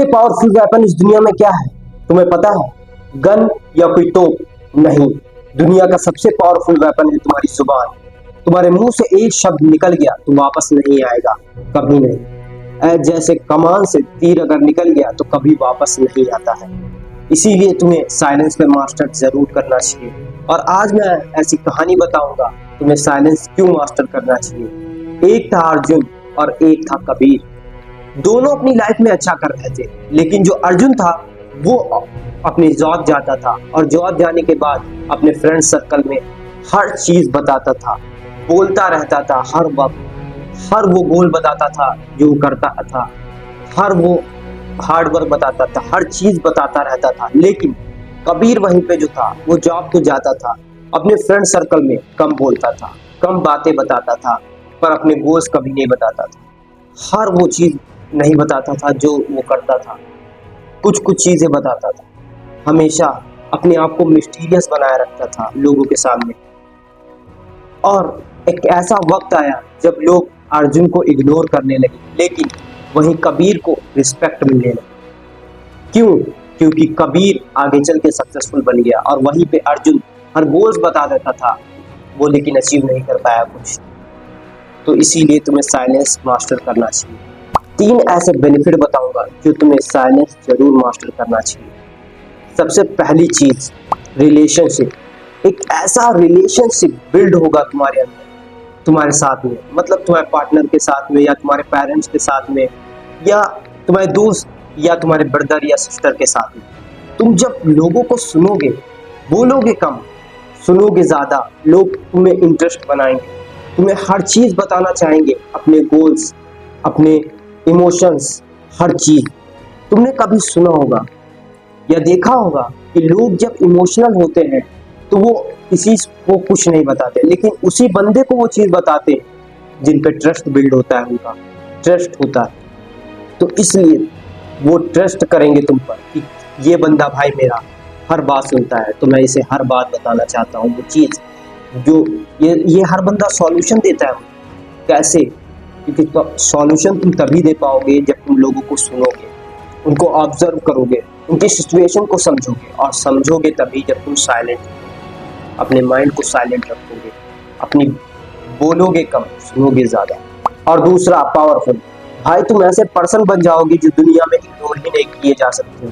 Powerful weapon इस दुनिया में क्या है तुम्हें पता है? गन या कोई तोप नहीं, दुनिया का सबसे पावरफुल वेपन है तुम्हारी जुबान। तुम्हारे मुंह से एक शब्द निकल गया तो वापस नहीं आएगा, कभी नहीं। जैसे कमान से तीर अगर निकल गया तो कभी वापस नहीं आता है। इसीलिए तुम्हें साइलेंस में मास्टर जरूर करना चाहिए। और आज मैं ऐसी कहानी बताऊंगा तुम्हें साइलेंस क्यों मास्टर करना चाहिए। एक था अर्जुन और एक था कबीर। दोनों अपनी लाइफ में अच्छा कर रहे थे, लेकिन जो अर्जुन था वो अपनी जॉब जाता था और जॉब जाने के बाद अपने फ्रेंड सर्कल में हर चीज बताता था, बोलता रहता था हर वक्त, हर वो गोल बताता था जो करता था, हर वो हार्ड वर्क बताता था, हर चीज बताता रहता था। लेकिन कबीर वहीं पे जो था वो जॉब तो जाता था, अपने फ्रेंड सर्कल में कम बोलता था, कम बातें बताता था, पर अपने गोल्स कभी नहीं बताता था। हर वो चीज नहीं बताता था जो वो करता था, कुछ कुछ चीजें बताता था। हमेशा अपने आप को मिस्टीरियस बनाए रखता था लोगों के सामने। और एक ऐसा वक्त आया जब लोग अर्जुन को इग्नोर करने लगे, लेकिन वहीं कबीर को रिस्पेक्ट मिलने लगी। क्यों? क्योंकि कबीर आगे चल के सक्सेसफुल बन गया और वहीं पे अर्जुन हर गोल्स बता देता था वो, लेकिन अचीव नहीं कर पाया कुछ। तो इसीलिए तुम्हें साइलेंस मास्टर करना चाहिए। 3 ऐसे बेनिफिट बताऊंगा जो तुम्हें साइलेंस जरूर मास्टर करना चाहिए। सबसे पहली चीज, रिलेशनशिप। एक ऐसा रिलेशनशिप बिल्ड होगा तुम्हारे अंदर, तुम्हारे साथ में, मतलब तुम्हारे पार्टनर के साथ में या तुम्हारे पेरेंट्स के साथ में या तुम्हारे दोस्त या तुम्हारे ब्रदर या सिस्टर के साथ में। तुम जब लोगों को सुनोगे, बोलोगे कम, सुनोगे ज्यादा, लोग तुम्हें इंटरेस्ट बनाएंगे, तुम्हें हर चीज बताना चाहेंगे, अपने गोल्स, अपने इमोशंस, हर चीज। तुमने कभी सुना होगा या देखा होगा कि लोग जब इमोशनल होते हैं तो वो किसी को कुछ नहीं बताते, लेकिन उसी बंदे को वो चीज बताते जिन पे ट्रस्ट बिल्ड होता है, उनका ट्रस्ट होता है। तो इसलिए वो ट्रस्ट करेंगे तुम पर कि ये बंदा भाई मेरा हर बात सुनता है, तो मैं इसे हर बात बताना चाहता हूँ। वो चीज जो ये हर बंदा सॉल्यूशन देता है। कैसे? क्योंकि सॉल्यूशन तुम तभी दे पाओगे जब तुम लोगों को सुनोगे, उनको ऑब्जर्व करोगे, उनकी सिचुएशन को समझोगे, और समझोगे तभी जब तुम साइलेंट, अपने माइंड को साइलेंट रखोगे, अपनी बोलोगे कम, सुनोगे ज्यादा। और दूसरा, पावरफुल। भाई तुम ऐसे पर्सन बन जाओगे जो दुनिया में इग्नोर ही नहीं किए जा सकते।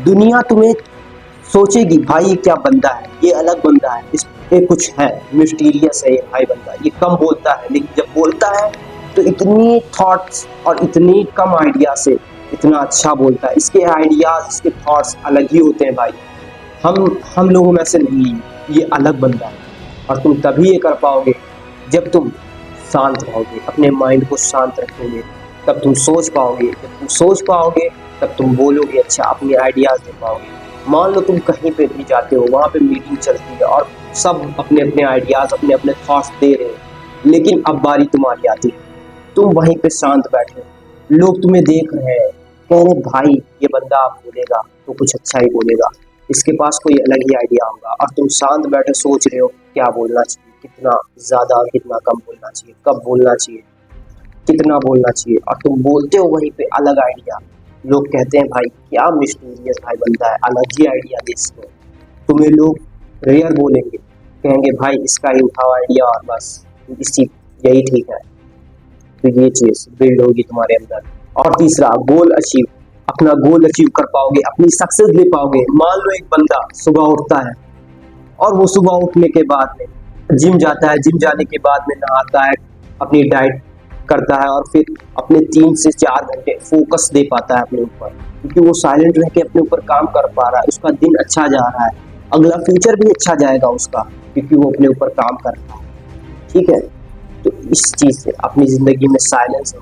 दुनिया तुम्हें सोचेगी भाई ये क्या बंदा है, ये अलग बंदा है, इस पे कुछ है, मिस्टीरियस है ये भाई बंदा, ये कम बोलता है, लेकिन जब बोलता है तो इतनी थॉट्स और इतनी कम आइडिया से इतना अच्छा बोलता है। इसके आइडियाज, इसके थॉट्स अलग ही होते हैं भाई। हम लोगों में से नहीं, ये अलग बंदा है। और तुम तभी ये कर पाओगे जब तुम शांत रहोगे, अपने माइंड को शांत रखोगे, तब तुम सोच पाओगे। जब तुम सोच पाओगे तब तुम बोलोगे अच्छा, अपने आइडियाज दे पाओगे। मान लो तुम कहीं पे भी जाते हो, वहाँ पे मीटिंग चलती है और सब अपने अपने आइडियाज, अपने अपने थॉट्स दे रहे हैं, लेकिन अब बारी तुम्हारी आती है। तुम वहीं पे शांत बैठे, लोग तुम्हें देख रहे हैं, कह रहे भाई ये बंदा आप बोलेगा तो कुछ अच्छा ही बोलेगा, इसके पास कोई अलग ही आइडिया होगा। और तुम शांत बैठे सोच रहे हो क्या बोलना चाहिए, कितना ज्यादा और कितना कम बोलना चाहिए, कब बोलना चाहिए, कितना बोलना चाहिए, और तुम बोलते हो वहीं पे अलग आइडिया। लोग कहते हैं भाई क्या मिस्टीरियस भाई बंदा है, अलग ही आइडिया दे इसको। तुम्हें लोग रेयर बोलेंगे, कहेंगे भाई इसका ही उठाओ आइडिया और बस इसी यही ठीक है। तो ये चीज बिल्ड होगी तुम्हारे अंदर। और तीसरा, गोल अचीव। अपना गोल अचीव कर पाओगे, अपनी सक्सेस ले पाओगे। मान लो एक बंदा सुबह उठता है और वो सुबह उठने के बाद में जिम जाता है, जिम जाने के बाद में नहाता है, अपनी डाइट करता है और फिर अपने 3 से 4 घंटे फोकस दे पाता है अपने ऊपर, क्योंकि वो साइलेंट रह के अपने ऊपर काम कर पा रहा है। उसका दिन अच्छा जा रहा है, अगला फ्यूचर भी अच्छा जाएगा उसका, क्योंकि वो अपने ऊपर काम कर रहा है। ठीक है, तो इस चीज से अपनी जिंदगी में साइलेंस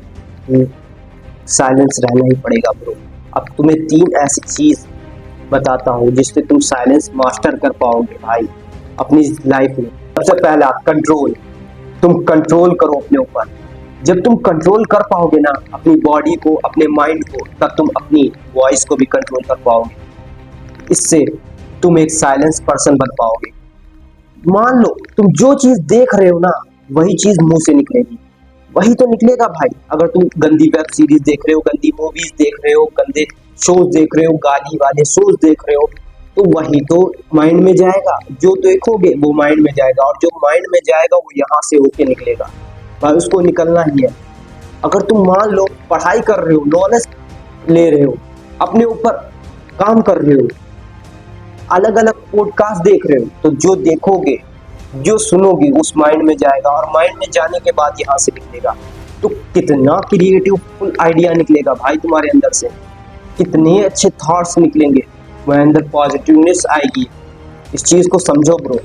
रहना ही पड़ेगा ब्रो। अब तुम्हें 3 ऐसी चीज बताता हूँ जिससे तुम साइलेंस मास्टर कर पाओगे भाई अपनी लाइफ में। सबसे पहला, कंट्रोल। तुम कंट्रोल करो अपने ऊपर। जब तुम कंट्रोल कर पाओगे ना अपनी बॉडी को, अपने माइंड को, तब तुम अपनी वॉइस को भी कंट्रोल कर पाओगे। इससे तुम एक साइलेंस पर्सन बन पाओगे। मान लो तुम जो चीज देख रहे हो ना वही चीज मुंह से निकलेगी, वही तो निकलेगा भाई। अगर तुम गंदी वेब सीरीज देख रहे हो, गंदी मूवीज देख रहे हो, गंदे शोज देख रहे हो, गाली वाले शोज देख रहे हो, तो वही तो माइंड में जाएगा। जो देखोगे वो माइंड में जाएगा, और जो माइंड में जाएगा वो यहाँ से होके निकलेगा भाई, उसको निकलना ही है। अगर तुम मान लो पढ़ाई कर रहे हो, नॉलेज ले रहे हो, अपने ऊपर काम कर रहे हो, अलग अलग पॉडकास्ट देख रहे हो, तो जो देखोगे जो सुनोगे उस माइंड में जाएगा, और माइंड में जाने के बाद यहाँ से निकलेगा। तो कितना क्रिएटिव फुल आइडिया निकलेगा भाई तुम्हारे अंदर से, कितने अच्छे थॉट्स निकलेंगे, तुम्हारे अंदर पॉजिटिवनेस आएगी। इस चीज को समझो ब्रो,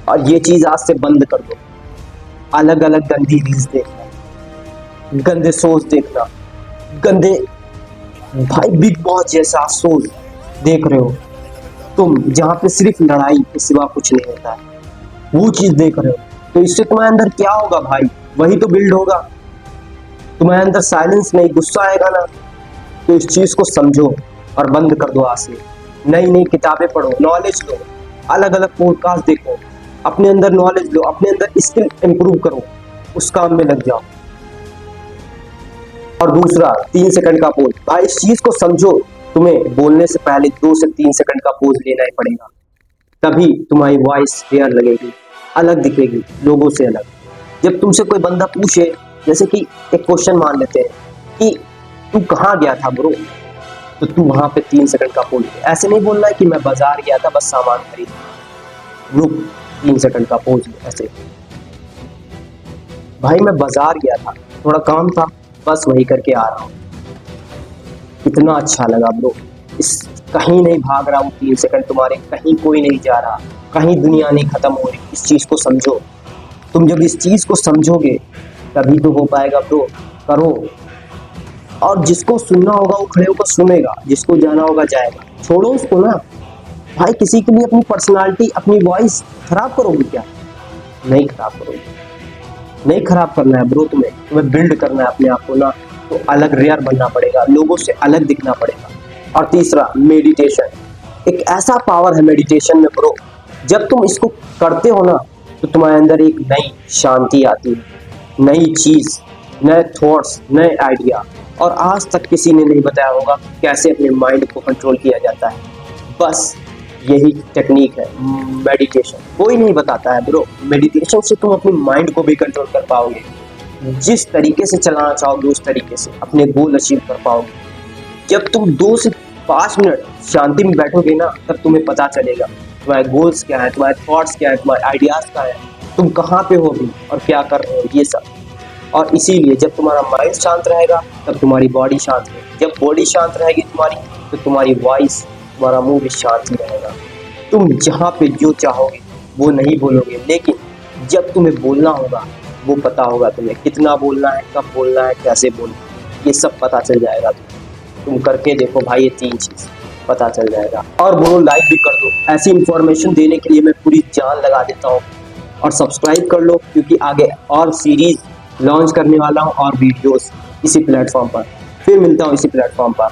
और ये चीज आज से बंद कर दो। अलग अलग गंदी रील्स देखना, गंदे शोज देखना, गंदे भाई बिग बॉस जैसा शोज देख रहे हो तुम, जहाँ पे सिर्फ लड़ाई के सिवा कुछ नहीं होता है, वो चीज देख रहे हो, तो इससे तुम्हारे अंदर क्या होगा भाई, वही तो बिल्ड होगा। तुम्हारे अंदर साइलेंस नहीं, गुस्सा आएगा ना। तो इस चीज को समझो और बंद कर दो आज से। नई नई किताबें पढ़ो, नॉलेज लो, अलग अलग पॉडकास्ट देखो, अपने अंदर नॉलेज लो, अपने अंदर स्किल इंप्रूव करो, उस काम में लग जाओ। और दूसरा 3 सेकंड का पोज, भाई इस चीज को समझो, तुम्हें बोलने से पहले 2 से 3 सेकंड का पोज लेना ही पड़ेगा, तभी तुम्हारी वॉइस क्लियर लगेगी, अलग दिखेगी लोगों से अलग। जब तुमसे कोई बंदा पूछे, जैसे कि एक क्वेश्चन मान लेते हैं कि तू कहाँ गया था ब्रो, तो तू वहां पे 3 सेकंड का पोज, ऐसे नहीं बोलना है कि मैं बाजार गया था बस सामान खरीदना, रुक 3 सेकंड का पोज, ऐसे भाई मैं बाजार गया था, थोड़ा काम था, बस वही करके आ रहा हूँ। कितना अच्छा लगा ब्रो, इस कहीं नहीं भाग रहा हूँ, 3 सेकंड तुम्हारे, कहीं कोई नहीं जा रहा, कहीं दुनिया नहीं खत्म हो रही। इस चीज को समझो, तुम जब इस चीज को समझोगे तभी तो हो पाएगा ब्रो। करो, और जिसको सुनना होगा वो खड़े होकर सुनेगा, जिसको जाना होगा जाएगा, छोड़ो उसको ना भाई। किसी के लिए अपनी पर्सनालिटी, अपनी वॉइस खराब करोगे क्या? नहीं खराब करोगे, नहीं खराब करना है ब्रो, तुम्हें बिल्ड करना है अपने आप को ना, तो अलग रेयर बनना पड़ेगा, लोगों से अलग दिखना पड़ेगा। और तीसरा मेडिटेशन, एक ऐसा पावर है मेडिटेशन में ब्रो, जब तुम इसको करते हो ना तो तुम्हारे अंदर एक नई शांति आती है, नई चीज, नए थॉट्स, नए आइडिया। और आज तक किसी ने नहीं बताया होगा कैसे अपने माइंड को कंट्रोल किया जाता है, बस यही टेक्निक है मेडिटेशन, कोई नहीं बताता है ब्रो। मेडिटेशन से तुम अपनी माइंड को भी कंट्रोल कर पाओगे, जिस तरीके से चलाना चाहोगे उस तरीके से अपने गोल अचीव कर पाओगे। जब तुम 2 से 5 मिनट शांति में बैठोगे ना, तब तुम्हें पता चलेगा तुम्हारे गोल्स क्या है, तुम्हारे थॉट्स क्या है, तुम्हारे आइडियाज क्या है, तुम कहाँ पे हो अभी और क्या कर रहे हो, ये सब। और इसीलिए जब तुम्हारा माइंड शांत रहेगा तब तुम्हारी बॉडी शांत रहेगी, जब बॉडी शांत रहेगी तुम्हारी, तो तुम्हारी वॉइस, तुम्हारा मुंह भी शांत ही रहेगा। तुम जहाँ पे जो चाहोगे वो नहीं बोलोगे, लेकिन जब तुम्हें बोलना होगा वो पता होगा तुम्हें, कितना बोलना है, कब बोलना है, कैसे बोलना है, ये सब पता चल जाएगा। तुम करके देखो भाई, ये 3 चीज पता चल जाएगा। और बोलो लाइक भी कर दो, ऐसी इंफॉर्मेशन देने के लिए मैं पूरी जान लगा देता हूँ। और सब्सक्राइब कर लो, क्योंकि आगे और सीरीज लॉन्च करने वाला हूँ और वीडियोस इसी प्लेटफॉर्म पर। फिर मिलता हूँ इसी प्लेटफॉर्म पर।